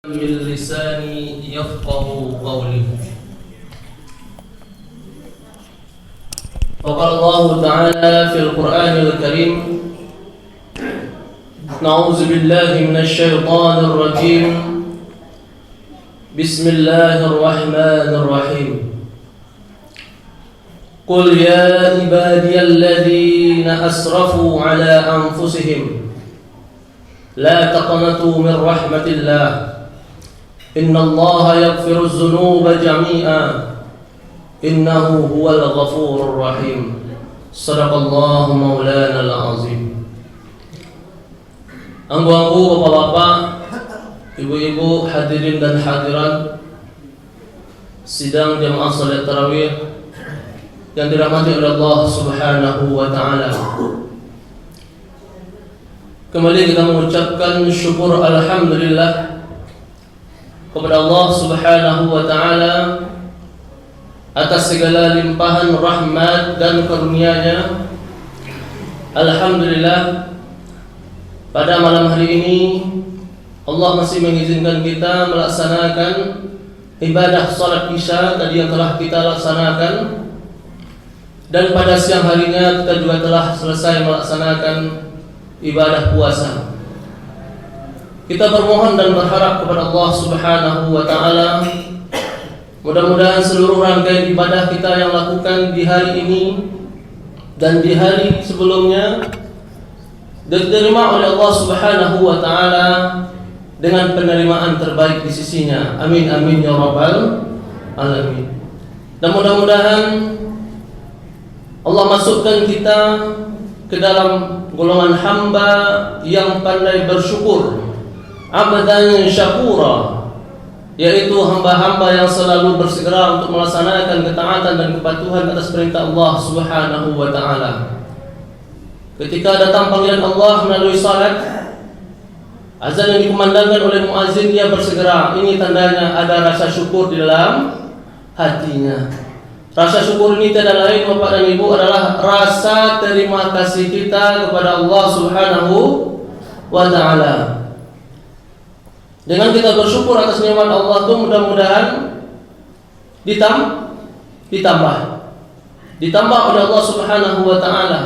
من لساني يفقه قولي. وقال الله تعالى في القرآن الكريم: نعوذ بالله من الشيطان الرجيم. بسم الله الرحمن الرحيم. قل يا عبادي الذين أسرفوا على أنفسهم لا تقنطوا من رحمة الله إن الله يغفر الذنوب جميعا إنه هو الغفور الرحيم. صدق الله مولانا العظيم. Anggu-anggu, bapak-bapak, ibu-ibu, hadirin dan hadirat sidang jamaah salat tarawih yang dirahmati oleh Allah Subhanahu wa taala. Kembali kita mengucapkan syukur alhamdulillah kepada Allah Subhanahu wa taala atas segala limpahan rahmat dan karunia-Nya. Alhamdulillah, pada malam hari ini Allah masih mengizinkan kita melaksanakan ibadah salat Isya tadi yang telah kita laksanakan, dan pada siang harinya kita juga telah selesai melaksanakan ibadah puasa. Kita bermohon dan berharap kepada Allah Subhanahu wa taala, mudah-mudahan seluruh rangkaian ibadah kita yang lakukan di hari ini dan di hari sebelumnya diterima oleh Allah Subhanahu wa taala dengan penerimaan terbaik di sisinya. Amin amin ya rabbal alamin. Dan mudah-mudahan Allah masukkan kita ke dalam golongan hamba yang pandai bersyukur, abdan syakura, yaitu hamba-hamba yang selalu bersegera untuk melaksanakan ketaatan dan kepatuhan atas perintah Allah Subhanahu wa taala. Ketika datang panggilan Allah melalui salat, azan yang dikumandangkan oleh muazin, dia bersegera. Ini tandanya ada rasa syukur di dalam hatinya. Rasa syukur ini tidak lain, Bapak dan Ibu, adalah rasa terima kasih kita kepada Allah Subhanahu wa taala. Dengan kita bersyukur atas nikmat Allah itu, mudah-mudahan ditambah oleh Allah Subhanahu wa taala.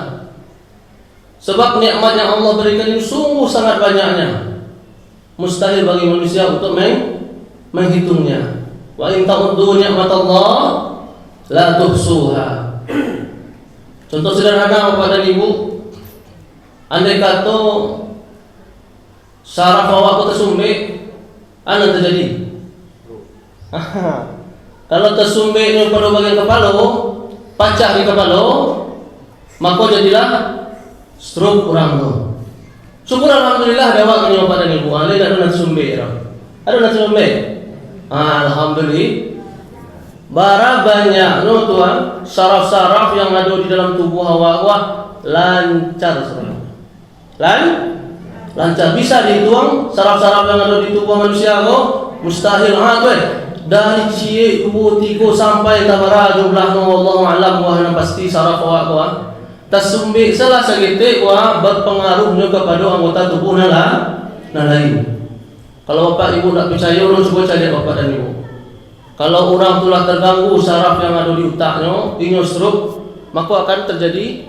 Sebab nikmat yang Allah berikan ini sungguh sangat banyaknya. Mustahil bagi manusia untuk menghitungnya. Wa in ta'uddu ni'matallah la tuhsuha. Contoh sederhana Bapak dan Ibu, andai kata saraf awak tersumbik, apa terjadi? Kalau tersumbik pada bagian kepala, pecah di kepala, maka jadilah stroke kurang tu. Syukur alhamdulillah dawak ni Bapak dan Ibu. Ale dah ada sumbik dah. Ada nak sumbik? Alhamdulillah. Bara banyak tuan, saraf-saraf yang ada di dalam tubuh awak lancar sekali. Lancar, bisa dituang saraf-saraf yang ada di tubuh manusia mustahil dari cie 2 3 sampai tabara jumlah wallahu alam wa pasti saraf awak tersumbik salah segitik berpengaruhnya kepada anggota tubuh lain. Kalau Bapak Ibu tak percaya, orang cuba cari Bapak dan Ibu. Kalau orang telah terganggu saraf yang ada di otaknya, inyo stroke, maka akan terjadi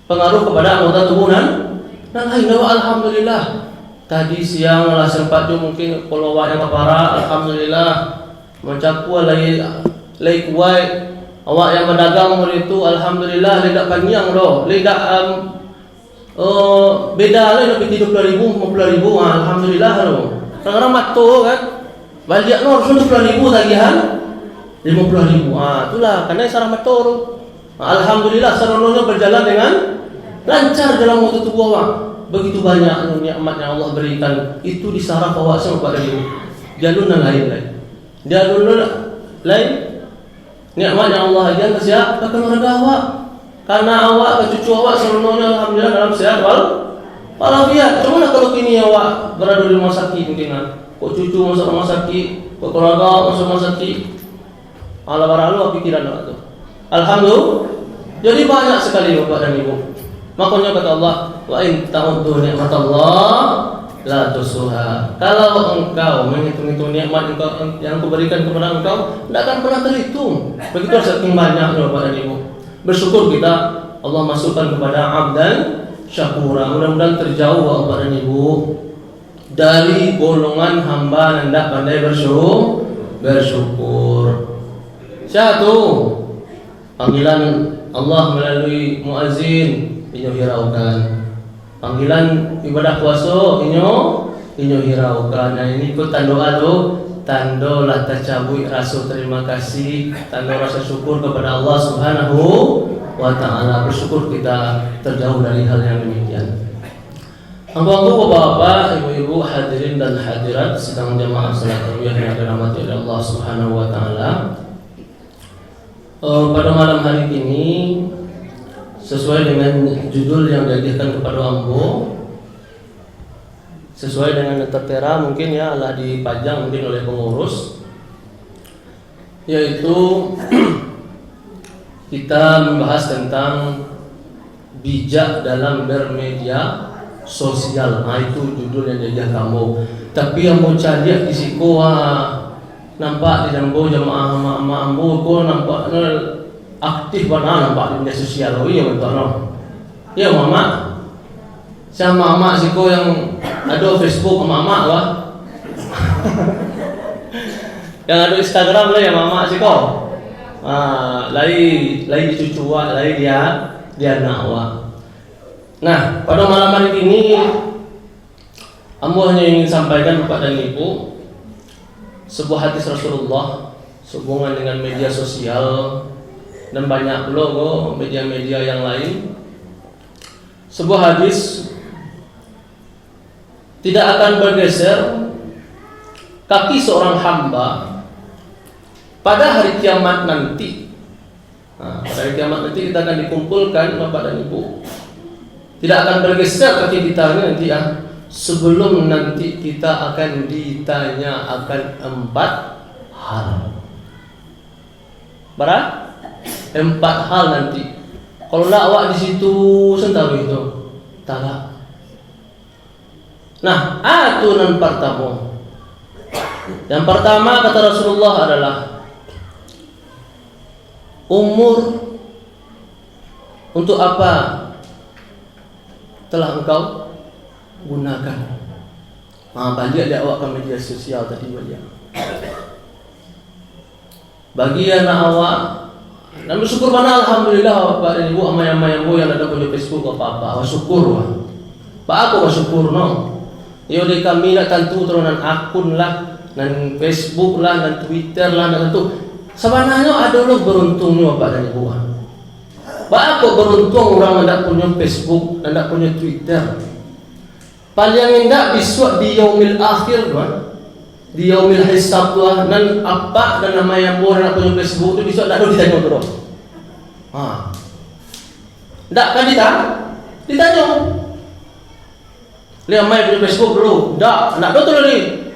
pengaruh kepada anggota tubuh lain. Alhamdulillah. Tadi siang lah sempat tu mungkin kalau awak yang kepara, alhamdulillah mencakup lay kuat. Awak yang berdagang hari itu, alhamdulillah ledak panjang doh, ledak beda lah lebih 30,000, 50,000, alhamdulillah doh. Kadang-kadang mato kan, balik no harus 20,000 tagihan, 50,000. Itulah karena saraf mato doh. Alhamdulillah serononya berjalan dengan lancar dalam waktu tubuh awak. Begitu banyak nikmat yang Allah berikan itu di saraf awak sama pada dia. Jalur lain. Nikmat yang Allah ajar ke siapa? Ke keluarga awak. Karena awak ke cucu awak seluruhnya alhamdulillah dalam sehat walafiat. Cuma kalau kini awak berada di rumah sakit mungkin kok cucu masuk rumah sakit, kok keluarga masuk rumah sakit. Ala baralu pikiran awak tu. Alhamdulillah. Jadi banyak sekali Bapak dan Ibu. Makanya kata Allah, wa in ta'uddu ni'matallah la tusuha. Kalau engkau menghitung-hitung nikmat yang kuberikan kepada engkau, tidak akan pernah terhitung. Begitu saking banyaknya Bapak dan Ibu. Bersyukur kita Allah masukkan kepada abdan syakura. Mudah-mudahan terjauh Bapak dan Ibu dari golongan hamba yang tidak pandai bersyukur. Satu, panggilan Allah melalui muazin inyo hiraukan. Panggilan ibadah puasa inyo hiraukan. Nah ini ku tando tando lata cabui rasa terima kasih, tando rasa syukur kepada Allah Subhanahu wa taala. Bersyukur kita terjauh dari hal yang demikian. Hamba-hamba bapak, ibu-ibu, hadirin dan hadirat sedang jamaah salat tarawih yang dirahmati oleh Allah Subhanahu wa taala. Pada malam hari ini sesuai dengan judul yang diajarkan kepada Ambo, sesuai dengan tertera mungkin ya Allah dipajang mungkin oleh pengurus, yaitu kita membahas tentang bijak dalam bermedia sosial. Nah itu judul yang diajar kamu. Tapi yang mau cari di siku nampak di jambo jamaah mak ambo ko nampak aktif banget nampak di media sosial. Oh iya betul no. Iya mama. Sama mama siku yang ada Facebook mama wah. Yang ada Instagram lah ya mama siku. Lari dicucuak, lari dia nakwa. Nah, pada malam hari ini ambo hanya ingin sampaikan kepada ibu sebuah hadis Rasulullah sehubungan dengan media sosial dan banyak logo media-media yang lain. Sebuah hadis, tidak akan bergeser kaki seorang hamba pada hari kiamat nanti. Nah, pada hari kiamat nanti kita akan dikumpulkan Bapak dan Ibu. Tidak akan bergeser kaki kita nanti ya, sebelum nanti kita akan ditanya akan 4 hal. Berapa? 4 hal nanti. Kalau nak awak di situ sentaru itu, tak. Nah, aturan pertama. Yang pertama kata Rasulullah adalah umur. Untuk apa telah engkau gunakan? Balik dia awak ke media sosial tadi balik. Bagi anak awak, dan bersyukur mana alhamdulillah Bapak dan Ibu amai-amai yang ada punya Facebook apa-apa. Bersyukur wah. Pak aku bersyukur no. Yo de kami nak tentu terunan akun lah, dan Facebook lah, dan Twitter lah, dan tentu. Sebenarnya ada lo beruntungnya Bapak dan Ibu. Pak aku beruntung orang tidak punya Facebook, tidak punya Twitter. Paling tidak bisa di yaumil akhir kan, di yaumil hisab tuh, dan apa dan nama yang boleh nak punya Facebook itu bisa tidak ditanya terus. Tidak kan ditanya. Lihat main punya Facebook dulu, tidak betul ni.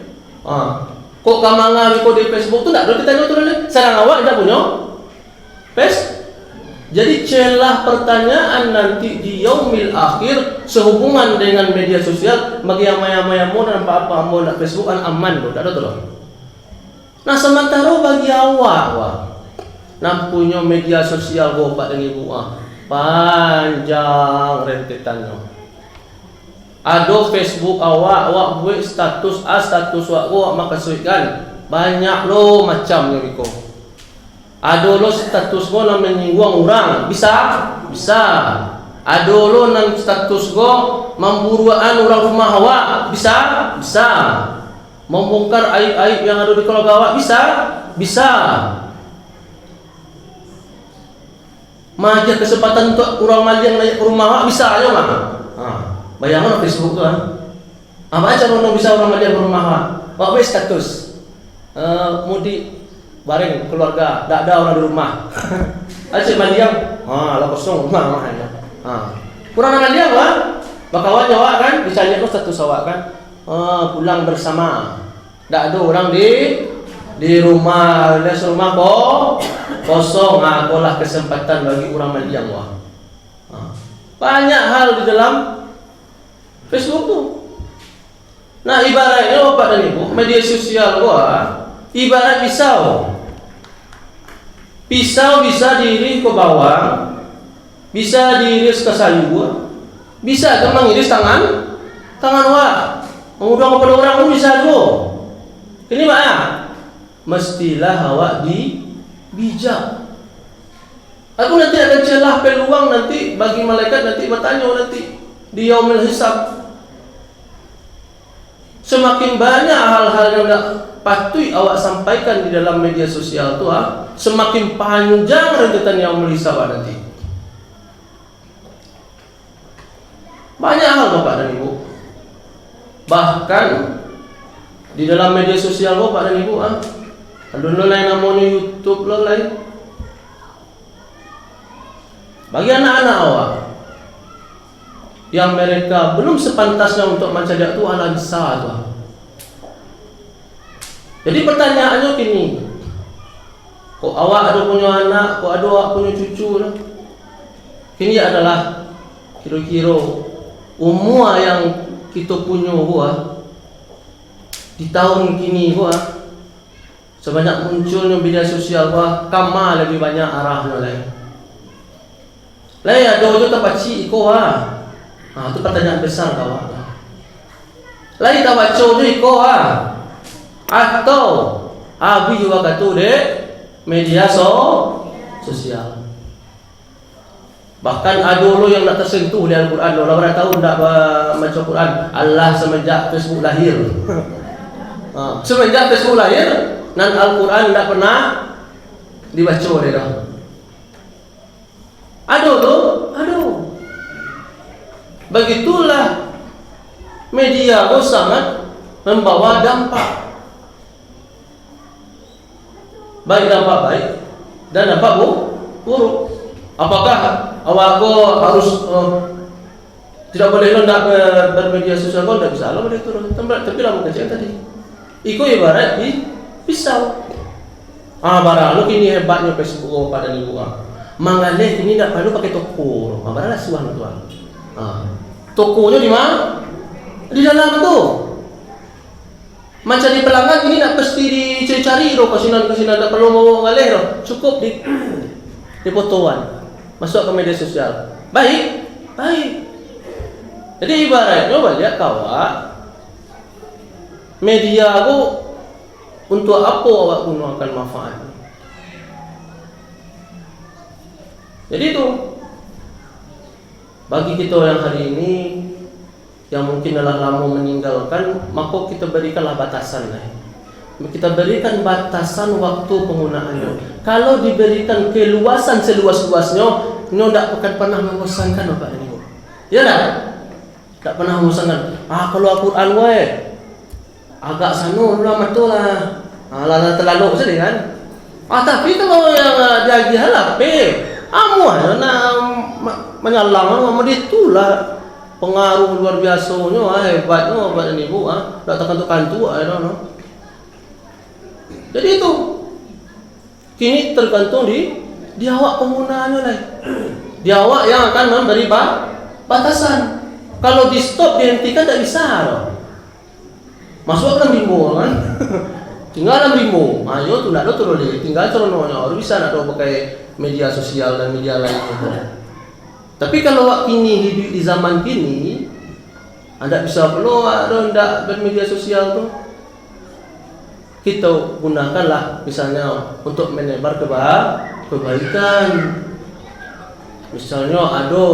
Kok kamanga kok di Facebook tu tidak ditanya terus ni. Sarang awak tidak punya Facebook. Jadi celah pertanyaan nanti di yaumil akhir sehubungan dengan media sosial bagi amai-amai dan apa-apa mau nak Facebook kan aman tu, tak ada tu. Nah sementara bagi awak nak punya media sosial Bapak dan Ibu panjang rentetannya. Ada Facebook awak buat status awak makasihkan banyak lo macam ni ko. Ada lo status go nak menyinggung orang, bisa. Ada lo nan status go memburuan orang rumah awak, bisa. Membongkar aib-aib yang ada di keluarga awak, bisa. Maja kesempatan untuk orang maling naik ke rumah awak, bisa aja mah. Bayangkan Facebook tu apa aja orang bisa orang maling ke rumah awak. Awak buat status mudik bareng keluarga, tak ada orang di rumah. Asyik mandiang, lah kosong rumah mahanya. Kurang mandiang lah. Bakawan awak kan, bisa lihat status awak kan. Pulang bersama. Tak ada orang di rumah, di rumah kosong. Apalah kesempatan bagi orang mandiang wah. Banyak hal di dalam Facebook tu. Nah ibaratnya Bapak dan Ibu, media sosial gua ibarat pisau. Pisau bisa diiris ke bawah, bisa diiris ke sayur, bisa kan mengiris tangan wak. Mengundang kepada orang pun bisa tuh. Ini Pak ya, mestilah awak bijak. Aku nanti akan celah peluang nanti bagi malaikat nanti bertanya nanti di yaumil hisab. Semakin banyak hal-hal yang tidak patut awak sampaikan di dalam media sosial tu, semakin panjang rentetan yaumil hisab nanti. Banyak hal Bapak dan Ibu. Bahkan di dalam media sosial Bapak dan Ibu, ada lain namanya YouTube lain. Bagi anak-anak awak yang mereka belum sepantasnya untuk mencari Tuhan bisa tu. Jadi pertanyaannya gini, kok awak ada punya anak, kok ada awak punya cucu lah. Ini adalah kira-kira umur yang kita punya di tahun kini sebanyak munculnya media sosial kama lebih banyak arahnya lain. Lain ada tu tak pacik iko itu pertanyaan besar kawan. Lain tak baca tu iko atau abi juga kata dek media sosial. Bahkan ada lo yang nak tersentuh di Al-Quran. Lo pernah tahu tak baca Quran? Allah semenjak Facebook lahir. Semenjak Facebook lahir, dan Al-Quran tak pernah dibaca oleh dah. Aduh. Begitulah media sangat membawa dampak. Baik dampak baik dan dampak buruk. Apakah awak harus tidak boleh hendak bermedia sosial? Kau tidak bisa, boleh turun. Tapi lah mungkin tadi. Iko ibarat di pisau. Barang lu kini hebatnya Facebook pada ibu. Mangaleh ini tidak perlu pakai toko. Barang lah suan tuan. Tokonya di mana? Di dalam tu. Macam di pelanggan ini nak pasti dicari kesinan tak perlu mau ngaleh roh. Cukup di fotoan. Masuk ke media sosial. Baik. Jadi ibaratnya banyak kawan media aku untuk apa awak gunakan manfaat. Jadi itu bagi kita yang hari ini yang mungkin adalah lama meninggalkan, maka kita berikanlah batasan lah. Kita berikan batasan waktu penggunaannya. Kalau diberikan keluasan seluas-luasnya, ini tidak akan pernah membosankan Bapak Ibu. Ya tak? Tak pernah membosankan. Kalau Al-Quran agak sanu betul lah. Terlalu saja kan. Tapi kalau yang jadi halap, menyalang itulah pengaruh luar biasanya, hebatnya Bapak Ibu. Tak terkantuk-kantuk, I don't know. Jadi itu kini tergantung di awak penggunaannya lah. Di awak yang akan memberi batasan. Kalau di stop dihentikan tak bisa loh. Masuk dalam limbo kan. Tinggal dalam limbo. Ayo tu nak lo turun lagi. Tinggal cerononya. Orang bisa nak pakai media sosial dan media lain itu. Tapi kalau awak kini hidup di zaman kini, anda bisa perlu ada ndak bermedia sosial tu. Kita gunakanlah misalnya untuk menebar kebaikan. Misalnya ada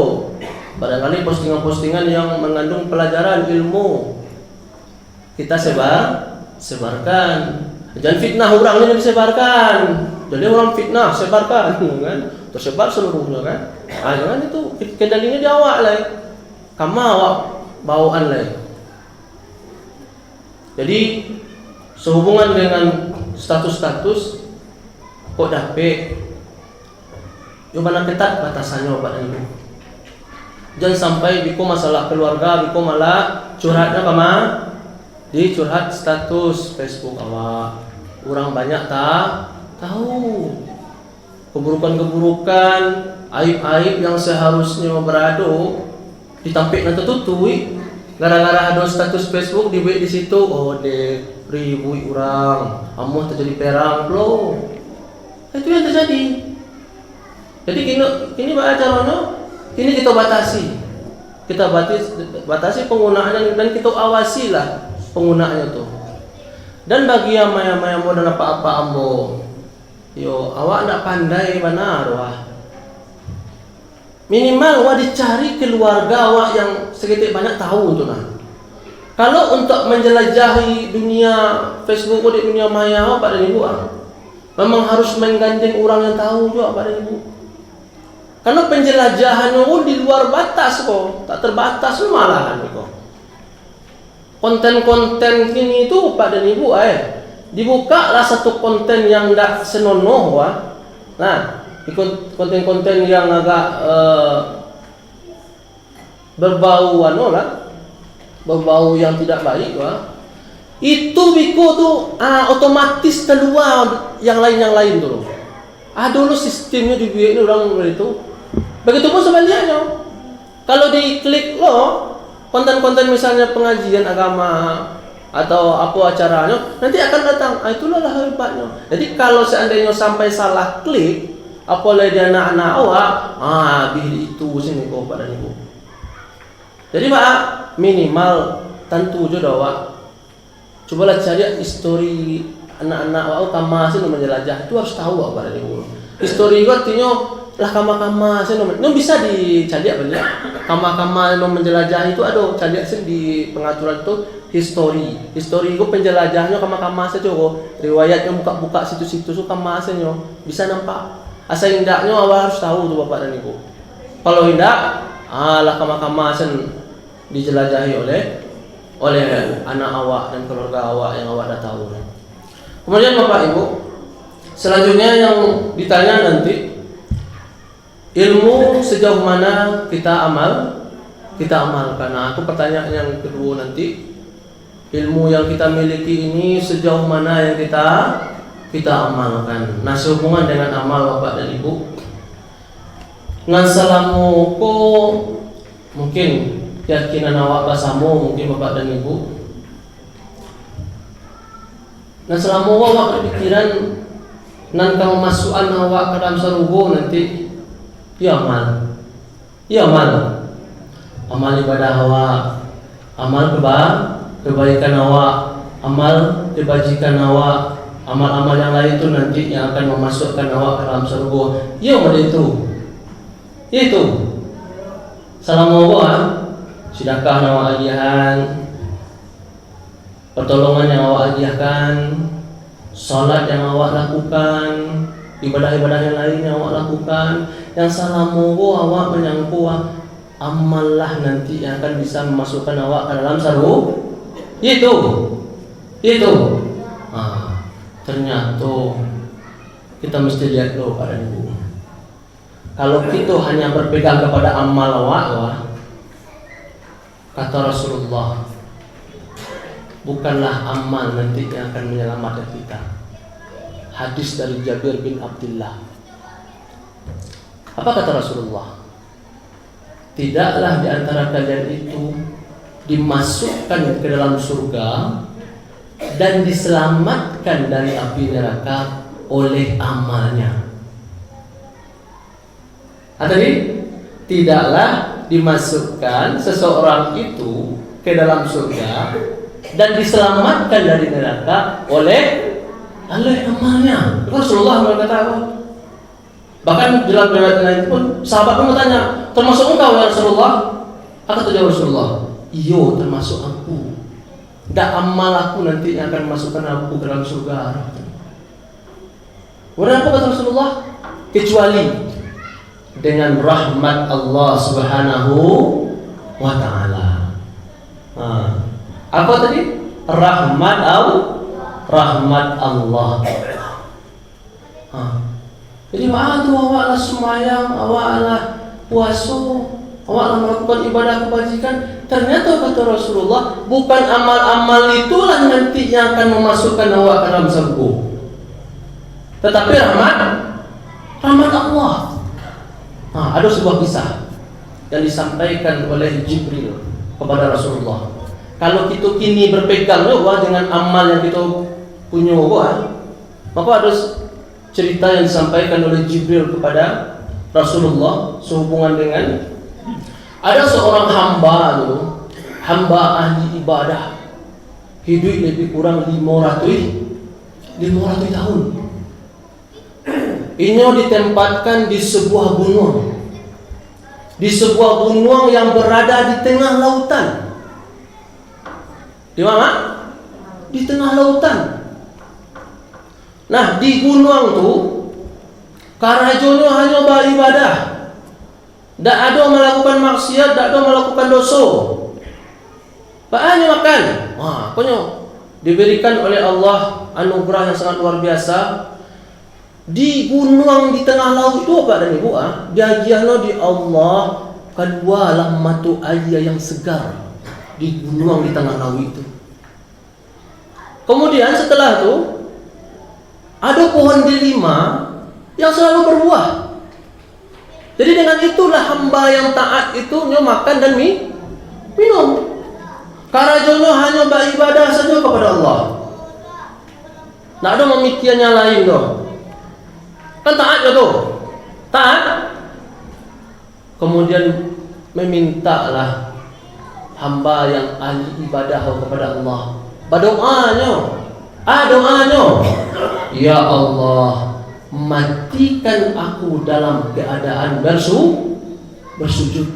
barangkali postingan-postingan yang mengandung pelajaran ilmu, kita sebarkan. Jangan fitnah orang ini disebarkan. Jadi orang fitnah sebarkan kan, tersebar seluruhnya kan. Jangan itu kendalinya di awak lah. Kamu awak bawaan lah. Jadi sehubungan dengan status-status kok dapet yo mana ketat batasannya Bapak Ibu. Jangan sampai biko masalah keluarga, biko malah curhatnya di curhat status Facebook awak. Orang banyak tak tahu keburukan-keburukan, aib-aib yang seharusnya berada ditampilkan tertutup. gara-gara ada status Facebook di situ, oh dek ribu orang, amuh terjadi perang belum? Itu yang terjadi. Jadi kini Pak Acarono, ini kita batasi penggunaannya dan kita awasi lah penggunaannya tuh. Dan bagi yang maya-maya mau dan apa-apa ambo, yo awak nak pandai benar wah. Minimal wah dicari keluarga awak yang sedikit banyak tahu tuh nah. Kalau untuk menjelajahi dunia Facebook di dunia maya awak pada ibu memang harus menggandeng orang yang tahu juga pada ibu. Karena penjelajahannya di luar batas kok, tak terbatas malahan kok. Konten-konten ini itu Pak dan Ibu dibuka lah satu konten yang tidak senonoh wah. Nah, konten-konten yang agak berbau berbau yang tidak baik wah. Itu Biko tuh otomatis keluar yang lain tuh. Dulu sistemnya dibuat orang itu. Begitupun sebaliknya. Kalau diklik konten-konten misalnya pengajian agama atau apa acaranya, nanti akan datang. Itulah hebatnya. Jadi kalau seandainya sampai salah klik, apalagi dia anak-anak awak, itu sini kok Pak dan Ibu. Jadi Pak, minimal tentu juga awak. Cobalah cari histori anak-anak awak kamasin menjelajah. Itu harus tahu Pak dan Ibu. Histori itu artinya lah kama-kama saya bisa dicari apa ya? Kama-kama menjelajah itu ada cari di pengaturan itu histori itu penjelajahnya kama-kama saja kok. Riwayatnya buka-buka situ-situ so kama saja bisa nampak. Asal indahnya awal harus tahu tuh Bapak dan Ibu. Kalau indah, lah kama-kama dijelajahi oleh anak awak dan keluarga awak yang awak dah tahu. Kemudian Bapak Ibu, selanjutnya yang ditanya nanti, ilmu sejauh mana kita amalkan. Nah, aku pertanyaan yang kedua nanti, ilmu yang kita miliki ini sejauh mana yang kita amalkan. Nah, sehubungan dengan amal Bapak dan Ibu, ngan salamu ko mungkin keyakinan awak basamu mungkin Bapak dan Ibu. Nah, selama awak berpikiran nan kamu masukan awak ke dalam sarugo nanti ya amal ibadah awak, amal kebaikan awak, amal kebajikan awak, amal-amal yang lain itu nanti yang akan memasukkan awak ke dalam surga. Ya itu salam awak, sedekah yang awak ajihan, pertolongan yang awak ajihan, salat yang awak lakukan, ibadah-ibadah yang lain yang awak lakukan, yang salamu awak menyangku amallah nanti yang akan bisa memasukkan awak ke dalam surga. Itu. Ternyata kita mesti lihat dulu pada Ibu. Kalau kita hanya berpegang kepada amal awak, kata Rasulullah, bukanlah amal nanti yang akan menyelamatkan kita. Hadis dari Jabir bin Abdullah. Apa kata Rasulullah? Tidaklah di antara kalian itu dimasukkan ke dalam surga dan diselamatkan dari api neraka oleh amalnya. Tadi tidaklah dimasukkan seseorang itu ke dalam surga dan diselamatkan dari neraka oleh amalnya. Rasulullah berkata. Bahkan dalam riwayat lain pun sahabat pun bertanya, termasuk engkau ya Rasulullah? Kata Rasulullah, iyo termasuk aku. Dan amal aku nanti yang akan masukkan aku ke dalam surga. Kemudian apa kata Rasulullah? Kecuali dengan rahmat Allah Subhanahu wa Ta'ala. Apa tadi? Rahmat Allah. Jadi awak lah semayang, awak lah puasa, awak lah melakukan ibadah kebajikan. Ternyata kata Rasulullah, bukan amal-amal itulah nanti yang akan memasukkan awak ke dalam surga, tetapi rahmat Allah. Ada sebuah kisah yang disampaikan oleh Jibril kepada Rasulullah. Kalau kita kini berpegang dengan amal yang kita punya, maka ada cerita yang disampaikan oleh Jibril kepada Rasulullah sehubungan dengan ada seorang hamba ahli ibadah, hidup lebih kurang 500 tahun. Ini ditempatkan di sebuah gunung. Di sebuah gunung yang berada di tengah lautan. Di mana? Di tengah lautan. Nah, di gunung tu karajono hanya beribadah. Tak ada melakukan maksiat, tak ada melakukan dosa. Hanya makan. Pokoknya diberikan oleh Allah anugerah yang sangat luar biasa. Di gunung di tengah laut itu apa dan ibu? Diajiano di Allah kedua lah matu air yang segar di gunung di tengah laut itu. Kemudian setelah itu ada pohon delima yang selalu berbuah. Jadi dengan itulah hamba yang taat itu makan dan minum. Karajono hanya beribadah saja kepada Allah. Tak ada memikirnya lain Kan taat taat. Kemudian memintalah hamba yang ahli ibadah kepada Allah. Berdoanya, ya Allah, matikan aku dalam keadaan bersujud.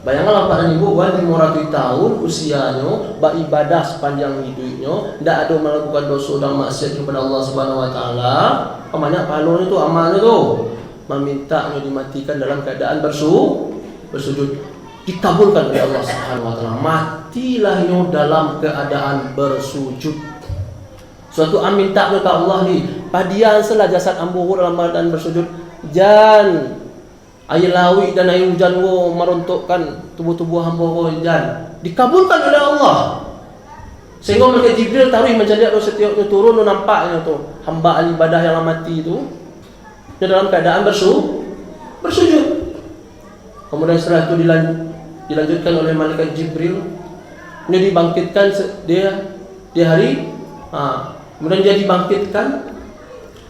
Bayangkanlah Pak dan Ibu, 500 tahun usianya, beribadah sepanjang hidupnya, tidak ada melakukan dosa dan maksiat kepada Allah Subhanahu Wa Taala. Banyak pahalanya tu, amalnya tu, memintanya dimatikan dalam keadaan bersujud. Dikabulkan oleh Allah Subhanahu Wa Taala. Matilahnya dalam keadaan bersujud. Suatu minta ke Allah ni, padian selah jasad ambo dalam keadaan bersujud. Jan air lawi dan air hujan meruntukkan tubuh-tubuh hamba jan. Dikabulkan oleh Allah. Sehingga malaikat Jibril taruh menjadi setiapnya turun nampaknya tu hamba ahli ibadah yang mati itu dia dalam keadaan bersujud. Kemudian setelah itu dilanjutkan oleh malaikat Jibril, dia dibangkitkan di hari kemudian dia dibangkitkan,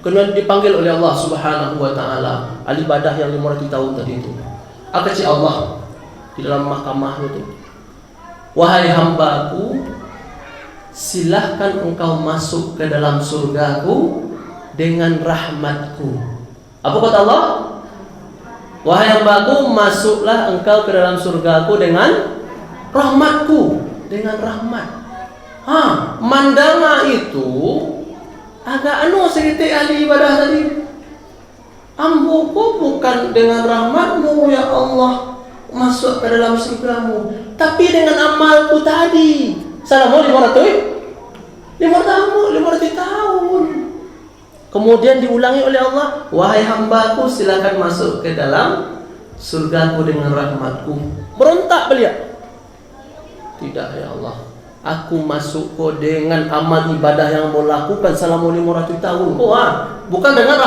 kemudian dipanggil oleh Allah Subhanahu Wa Taala ahli ibadah yang 500 tahun tadi itu. Kata Allah di dalam mahkamah itu, wahai hambaku, silahkan engkau masuk ke dalam surgaku dengan rahmatku. Apa kata Allah? Wahai hambaku, masuklah engkau ke dalam surgaku dengan rahmatku, dengan rahmat. Mandanga itu agak sedikit ahli ibadah tadi. Ambuku bukan dengan rahmatmu ya Allah masuk ke dalam surgamu, tapi dengan amalku tadi. Selama 500 tahun. Kemudian diulangi oleh Allah, wahai hambaku, silakan masuk ke dalam surgaku dengan rahmatku. Berontak beliau, tidak ya Allah, aku masuk dengan amal ibadah yang mau lakukan selama 500 tahun. Bukan dengan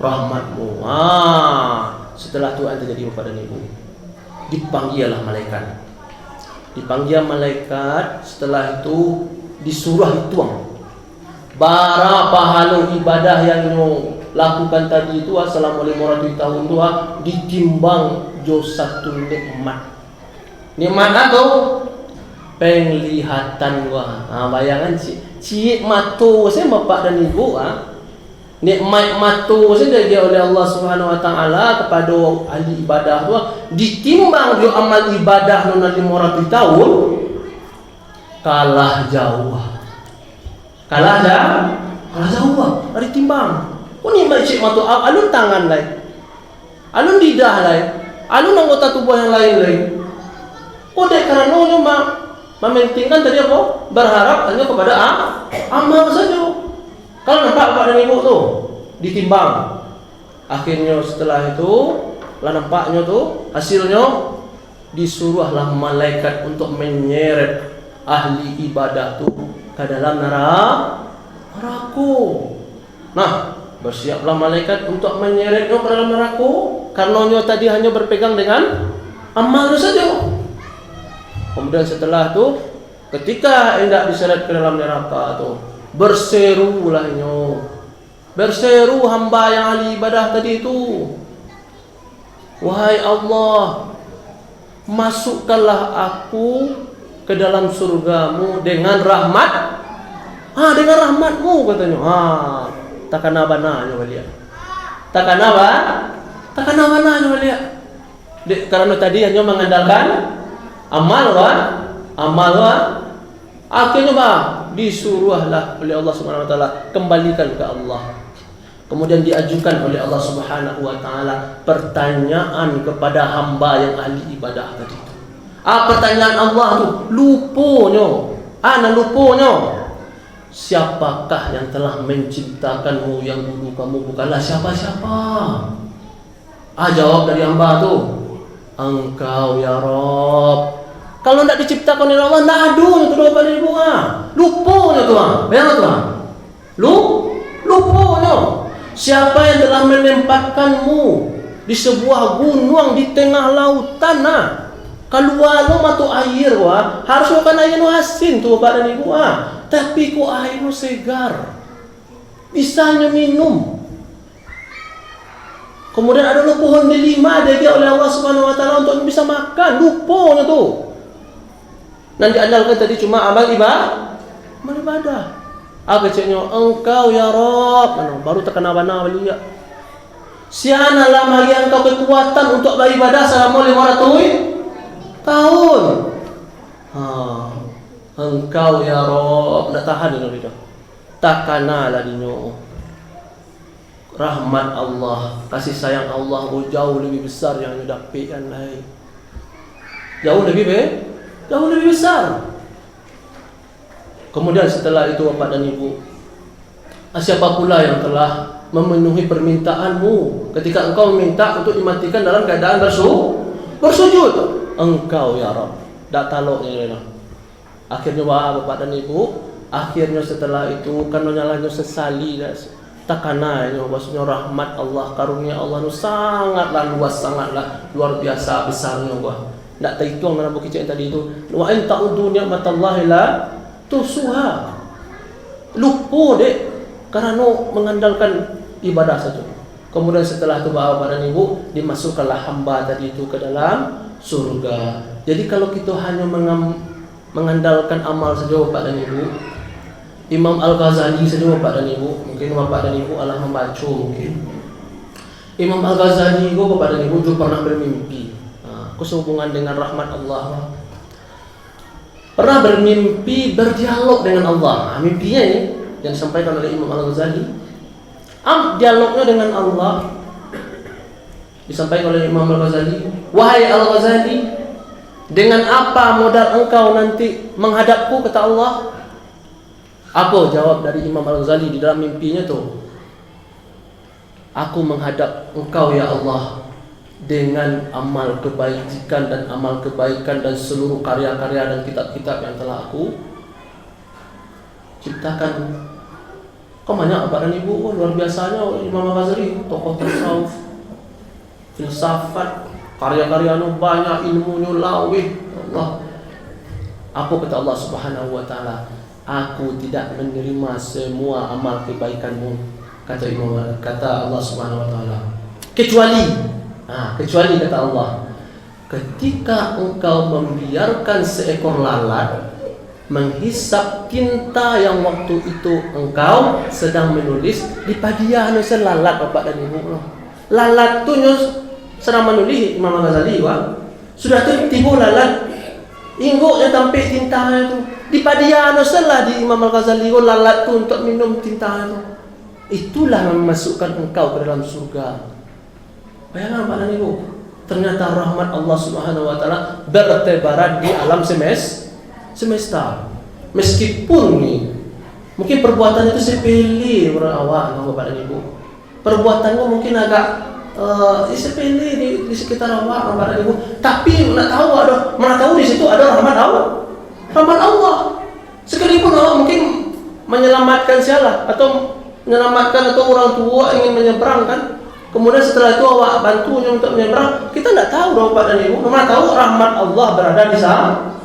rahmatmu. Setelah itu terjadi kepada ibu, dipanggillah malaikat. Setelah itu disuruh hitung bara pahala ibadah yang lakukan tadi itu selama 500 tahun itu ditimbang jo satu nikmat. Nikmat atau penglihatan bayangan cik mata saya bapak dan ibu nikmat mata saya dia oleh Allah Subhanahu Wa Taala kepada ahli ibadah tu ditimbang jo amal ibadah nona 500 tahun kalah jauh. Ada timbang. Nikmat cik mata alun tangan lain, alun lidah lain, alun anggota tubuh yang lain. Karena mementingkan tadi apa? Berharap hanya kepada amal saja. Kalau nampak bapak dan ibu tu ditimbang, akhirnya setelah itu lah nampaknya tu hasilnya disuruhlah malaikat untuk menyeret ahli ibadah tu ke dalam neraka. Nah, bersiaplah malaikat untuk menyeretnya ke dalam neraka, karena tadi hanya berpegang dengan amal saja. Kemudian setelah tu, ketika hendak diseret ke dalam neraka tu, berserulah nyo. Berseru hamba yang ahli ibadah tadi tu, wahai Allah, masukkanlah aku ke dalam surgamu dengan rahmat. Dengan rahmatmu katanya. Takkan abana nyo balik. Takkan abana nyo balik. Karena tadi hanya mengandalkan amal. Akhirnya disuruhlah oleh Allah Subhanahu wa taala kembalikan ke Allah. Kemudian diajukan oleh Allah Subhanahu wa taala pertanyaan kepada hamba yang ahli ibadah tadi. Pertanyaan Allah tu luponyo. Siapakah yang telah menciptakanmu yang dulu kamu bukanlah siapa-siapa? Jawab dari hamba tu, Engkau ya Rabb. Kalau tidak diciptakan oleh Allah, tidak ada tu 20,000 luponya tu. Bayangkan tu. Luponya. Siapa yang telah menempatkanmu di sebuah gunung di tengah lautan keluar lo matu air harusnya kan air no asin tu badan ibu tapi ku air no segar bisanya minum. Kemudian ada pohon delima dia oleh Allah Subhanahu wa taala untuk bisa makan, luponya tu. Nanti andalkan tadi cuma amal ibadah. Kecilnya Engkau ya Rabb, baru terkena bana balik. Siana lah bagi engkau kekuatan untuk beribadah selama 500 tahun. Engkau ya Rabb, nak tahan dia. Takanalah dinyo. Rahmat Allah, kasih sayang Allah jauh lebih besar yang you dapatkan lain. Jauh lebih besar. Kemudian setelah itu bapak dan ibu, siapa pula yang telah memenuhi permintaanmu ketika engkau meminta untuk dimatikan dalam keadaan bersujud? Engkau ya Rabb. Tak taloknya. Akhirnya bapak dan ibu, akhirnya setelah itu kan nyalahnya sesali takananya maksudnya rahmat Allah, karunia Allah itu sangatlah luas, sangatlah luar biasa besarnya Tak terhitung dalam buku yang tadi itu. Wa in ta'udu ni'matallahi la tusuha. Lupa dek kerana mengandalkan ibadah saja. Kemudian setelah itu bapak dan ibu dimasukkanlah hamba tadi itu ke dalam surga. Jadi kalau kita hanya mengandalkan amal saja bapak dan ibu, Imam Al-Ghazali saja bapak dan ibu, mungkin bapak dan ibu adalah membaca mungkin. Imam Al-Ghazali itu bapak dan ibu juga pernah bermimpi. Sehubungan dengan rahmat Allah. Pernah bermimpi berdialog dengan Allah. Mimpinya ini yang disampaikan oleh Imam Al-Ghazali. Dialognya dengan Allah disampaikan oleh Imam Al-Ghazali. Wahai Al-Ghazali, dengan apa modal engkau nanti menghadapku, kata Allah. Apa jawab dari Imam Al-Ghazali di dalam mimpinya tu? Aku menghadap engkau ya Allah dengan amal kebaikan dan seluruh karya-karya dan kitab-kitab yang telah aku ciptakan. Kau banyak bapak dan ibu, luar biasanya Imam Al-Ghazali, tokoh tasawuf, filsafat, karya-karyanya banyak, ilmunya lawih. Allah. Apa kata Allah Subhanahu wa taala? Aku tidak menerima semua amal kebaikanmu, kata Allah Subhanahu wa taala. Kecuali kata Allah, ketika engkau membiarkan seekor lalat menghisap tinta yang waktu itu engkau sedang menulis di padiah lalat bapak dan ibu. Lalat tu sedang menulis Imam Al-Ghazali sudah tu tiba lalat ingguknya tampil tinta itu di padiah lah di Imam Al-Ghazali lalat tu untuk minum tinta itu. Itulah memasukkan engkau ke dalam surga. Bayangkan Pak dan Ibu, ternyata rahmat Allah Subhanahu wa taala bertebaran di alam semesta. Meskipun mungkin perbuatan itu sepele orang awak Bapak dan Ibu. Perbuatannya mungkin agak sepele di sekitar awak Bapak dan Ibu, tapi mana tahu di situ ada rahmat Allah. Rahmat Allah. Sekalipun awak mungkin menyelamatkan sialah atau menyelamatkan atau orang tua ingin menyeberang kan. Kemudian setelah itu awak bantunya untuk menyeberang, kita tidak tahu Bapak dan Ibu. Mana tahu rahmat Allah berada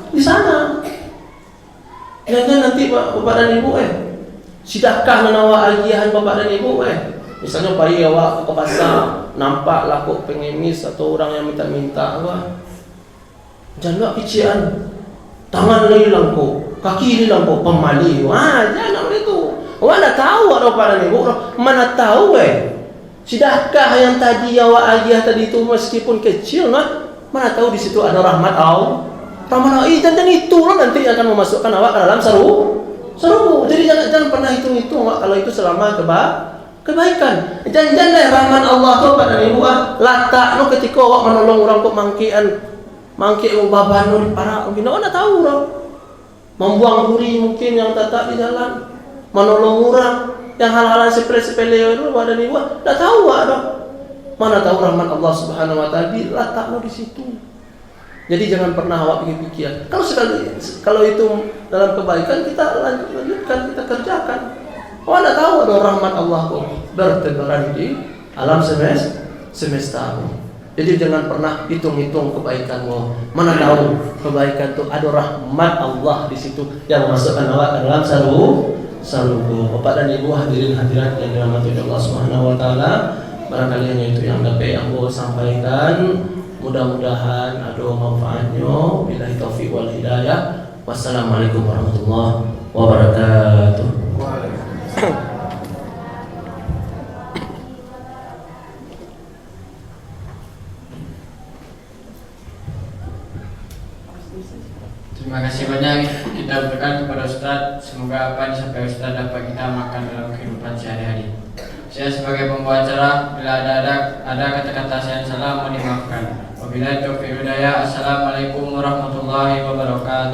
di di sana. Jangan nanti bapak dan ibu sidakah menawa agihan bapak dan ibu misalnya bayi awak ke pasar nampak laku pengemis atau orang yang minta-minta jangan kician tangan ni langko kaki ni langko pemali jangan itu awak nak tahu ada bapak dan ibu mana tahu sidakah yang tadi awak agiah tadi itu meskipun kecil mana tahu di situ ada rahmat Allah. Rahmat Allah dan itulah nanti akan memasukkan awak ke dalam seru. Jadi jangan pernah hitung-hitung kalau itu selama kebaikan. Jangan rahmat Allah tu pada ibu latak no ketika awak menolong orang kok mangki baban no para mungkin awak nak tahu orang membuang duri mungkin yang tak di jalan, menolong orang yang hal-hal sepele-sepele itu pada ibu tak tahu mana tahu rahmat Allah Subhanahu wa taala dilatak no di situ. Jadi jangan pernah awak pikir-pikir. Kalau itu dalam kebaikan kita lanjutkan, kita kerjakan. Awak nak tahu ada rahmat Allah kok bertebaran di alam semesta. Jadi jangan pernah hitung-hitung kebaikanmu. Mana tahu kebaikan itu ada rahmat Allah di situ yang memasukkan awak ke dalam sarugu. Bapak dan Ibu hadirin hadirat yang dirahmati Allah Subhanahu wa taala, barangkali hanya itu yang dapat aku sampaikan. Mudah-mudahan ada manfaatnya. Billahi taufiq wal hidayah. Wassalamualaikum warahmatullahi wabarakatuh. Terima kasih banyak kita berikan kepada Ustaz. Semoga apa yang disampaikan Ustaz dapat kita makan dalam kehidupan sehari-hari. Saya sebagai pembawa acara, bila ada kata-kata saya yang salah mohon dimaafkan. Wabillahi taufiq wal hidayah. Assalamualaikum warahmatullahi wabarakatuh.